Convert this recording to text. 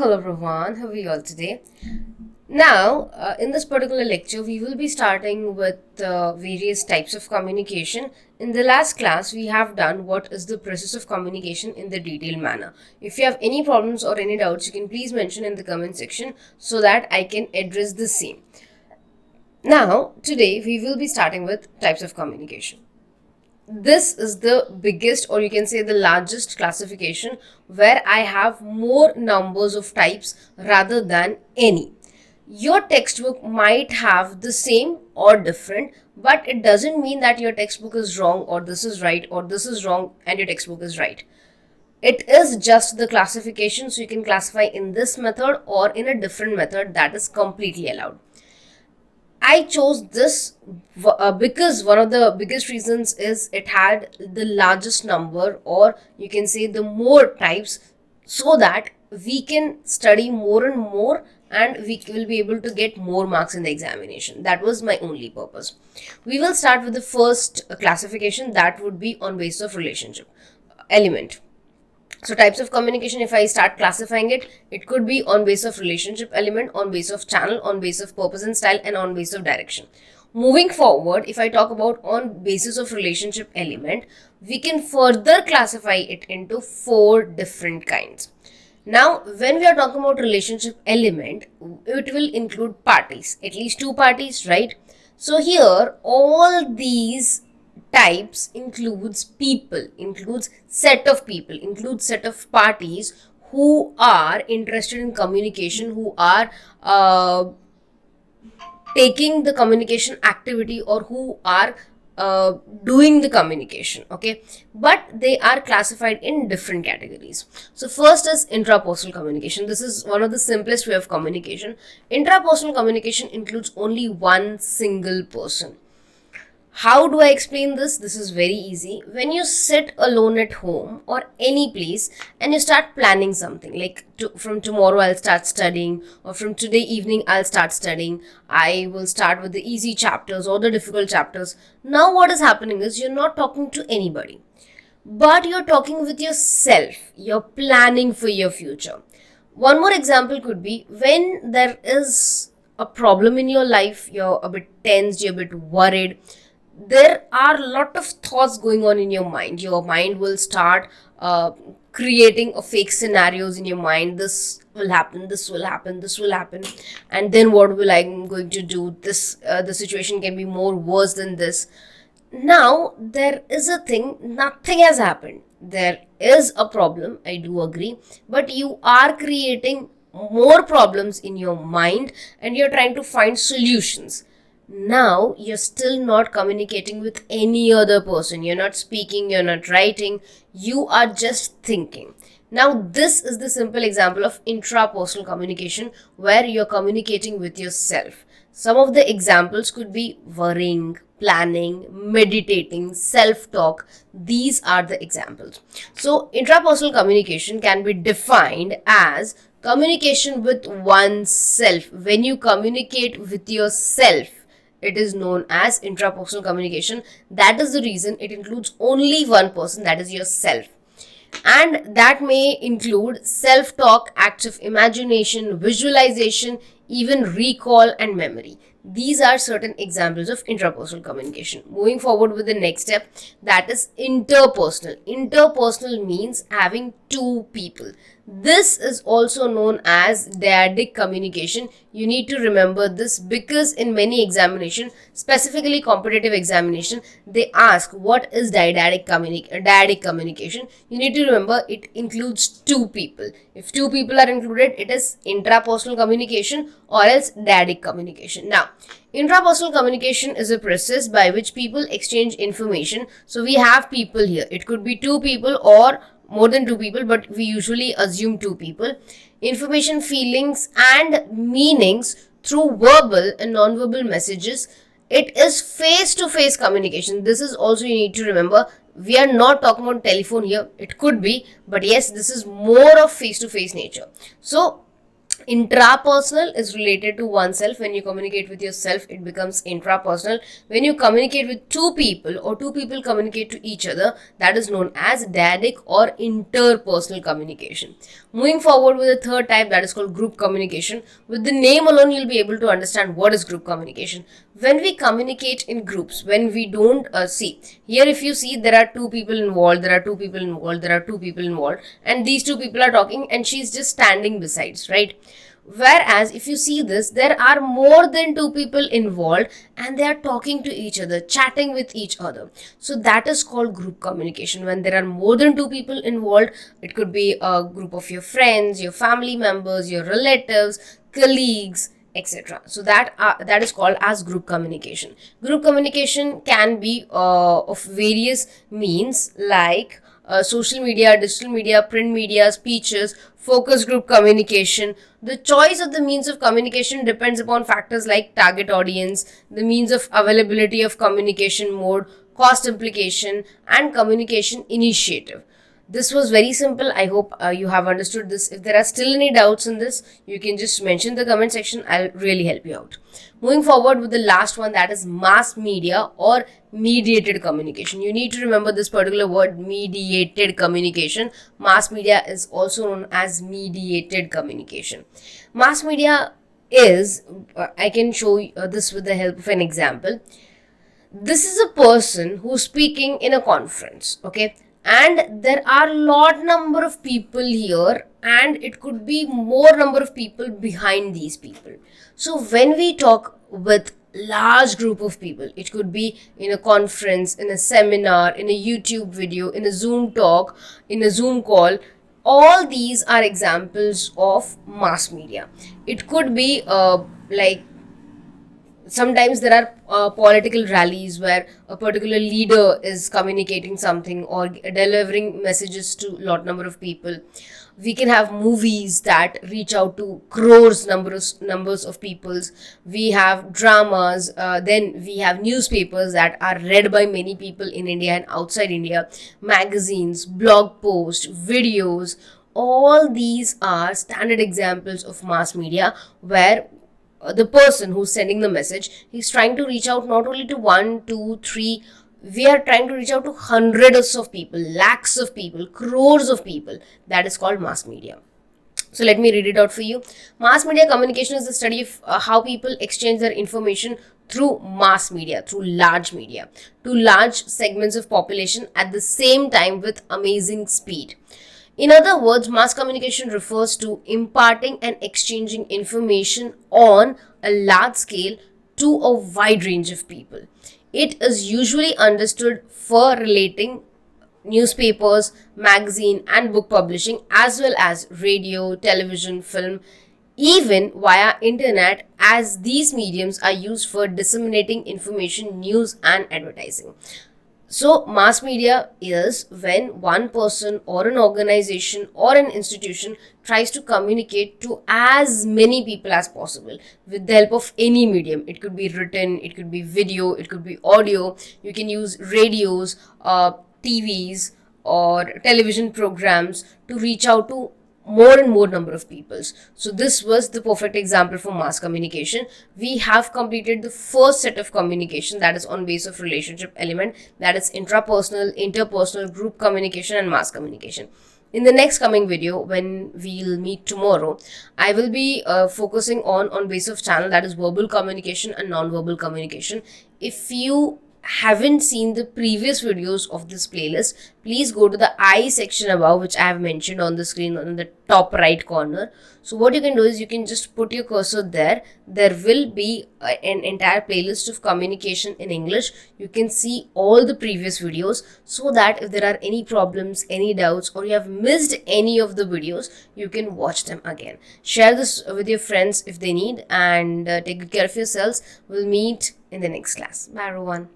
hello everyone, how are you all today? Now, in this particular lecture, we will be starting with various types of communication. In the last class, we have done what is the process of communication in the detailed manner. If you have any problems or any doubts, you can please mention in the comment section so that I can address the same. Now, today, we will be starting with types of communication. This is the biggest, or you can say the largest classification where I have more numbers of types rather than any. Your textbook might have the same or different, but it doesn't mean that your textbook is wrong or this is right or this is wrong and your textbook is right. It is just the classification, so you can classify in this method or in a different method, that is completely allowed. I chose this because one of the biggest reasons is it had the largest number, or you can say the more types, so that we can study more and more and we will be able to get more marks in the examination. That was my only purpose. We will start with the first classification, that would be on basis of relationship element. So types of communication, if I start classifying it, it could be on basis of relationship element, on basis of channel, on basis of purpose and style, and on basis of direction. Moving forward, if I talk about on basis of relationship element, we can further classify it into 4 different kinds. Now, when we are talking about relationship element, it will include parties, at least 2 parties, right? So here, all these types includes people, includes set of people, includes set of parties who are interested in communication, who are taking the communication activity, or who are doing the communication, okay, but they are classified in different categories. So first is intrapersonal communication. This is one of the simplest way of communication. Intrapersonal communication includes only one single person. How do I explain this? This is very easy. When you sit alone at home or any place and you start planning something, like from tomorrow I'll start studying, or from today evening I'll start studying, I will start with the easy chapters or the difficult chapters. Now what is happening is you're not talking to anybody, but you're talking with yourself. You're planning for your future. One more example could be when there is a problem in your life, you're a bit tensed, you're a bit worried. There are a lot of thoughts going on in your mind. Your mind will start creating a fake scenarios in your mind. This will happen, this will happen, this will happen, and then what will I going to do? This the situation can be more worse than this. Now there is a thing, nothing has happened. There is a problem, I do agree, but you are creating more problems in your mind and you're trying to find solutions. Now you're still not communicating with any other person. You're not speaking, you're not writing, you are just thinking. Now this is the simple example of intrapersonal communication, where you're communicating with yourself. Some of the examples could be worrying, planning, meditating, self-talk. These are the examples. So intrapersonal communication can be defined as communication with oneself. When you communicate with yourself, it is known as intrapersonal communication. That is the reason it includes only one person, that is yourself. And that may include self-talk, acts of imagination, visualization, even recall and memory. These are certain examples of intrapersonal communication. Moving forward with the next step, that is interpersonal. Interpersonal means having 2 people. This is also known as dyadic communication. You need to remember this because in many examination, specifically competitive examination, they ask what is dyadic communication. You need to remember it includes 2 people. If 2 people are included, it is intrapersonal communication or else dyadic communication. Now, intrapersonal communication is a process by which people exchange information. So we have people here. It could be 2 people or more than 2 people, but we usually assume 2 people. Information, feelings and meanings through verbal and non-verbal messages. It is face-to-face communication. This is also you need to remember. We are not talking about telephone here. It could be, but yes, this is more of face-to-face nature. So Intrapersonal is related to oneself. When you communicate with yourself, it becomes intrapersonal. When you communicate with two people or two people communicate to each other, that is known as dyadic or interpersonal communication. Moving forward with the third type, that is called group communication. With the name alone, you'll be able to understand what is group communication. When we communicate in groups, when we don't see, here if you see, there are two people involved, there are two people involved, there are two people involved, and these two people are talking and she's just standing besides, right? Whereas if you see this, there are more than two people involved and they are talking to each other, chatting with each other. So that is called group communication. When there are more than two people involved, it could be a group of your friends, your family members, your relatives, colleagues, etc. So that is called as group communication. Group communication can be of various means like social media, digital media, print media, speeches, focus group communication. The choice of the means of communication depends upon factors like target audience, the means of availability of communication mode, cost implication, and communication initiative. This was very simple. I hope you have understood this. If there are still any doubts in this, you can just mention in the comment section. I'll really help you out. Moving forward with the last one, that is mass media or mediated communication. You need to remember this particular word, mediated communication. Mass media is also known as mediated communication. Mass media is, I can show you this with the help of an example. This is a person who's speaking in a conference, okay? And there are lot number of people here and it could be more number of people behind these people. So when we talk with large group of people, it could be in a conference, in a seminar, in a YouTube video, in a Zoom talk, in a Zoom call, all these are examples of mass media. It could be like sometimes there are political rallies where a particular leader is communicating something or delivering messages to lot number of people. We can have movies that reach out to crores numbers of peoples. We have dramas, then we have newspapers that are read by many people in India and outside India, magazines, blog posts, videos. All these are standard examples of mass media where the person who's sending the message, he's trying to reach out not only to 1, 2, 3, we are trying to reach out to hundreds of people, lakhs of people, crores of people. That is called mass media. So let me read it out for you. Mass media communication is the study of how people exchange their information through mass media, through large media, to large segments of population at the same time with amazing speed. In other words, mass communication refers to imparting and exchanging information on a large scale to a wide range of people. It is usually understood for relating newspapers, magazine and book publishing as well as radio, television, film, even via internet, as these mediums are used for disseminating information, news and advertising. So mass media is when one person or an organization or an institution tries to communicate to as many people as possible with the help of any medium. It could be written, it could be video, it could be audio. You can use radios, TVs or television programs to reach out to more and more number of peoples. So this was the perfect example for mass communication. We have completed the first set of communication, that is on base of relationship element, that is intrapersonal, interpersonal, group communication and mass communication. In the next coming video, when we'll meet tomorrow, I will be focusing on base of channel, that is verbal communication and non-verbal communication. If you haven't seen the previous videos of this playlist, please go to the I section above, which I have mentioned on the screen on the top right corner. So what you can do is you can just put your cursor there. There will be an entire playlist of communication in English. You can see all the previous videos so that if there are any problems, any doubts, or you have missed any of the videos, you can watch them again. Share this with your friends if they need, and take good care of yourselves. We'll meet in the next class. Bye everyone.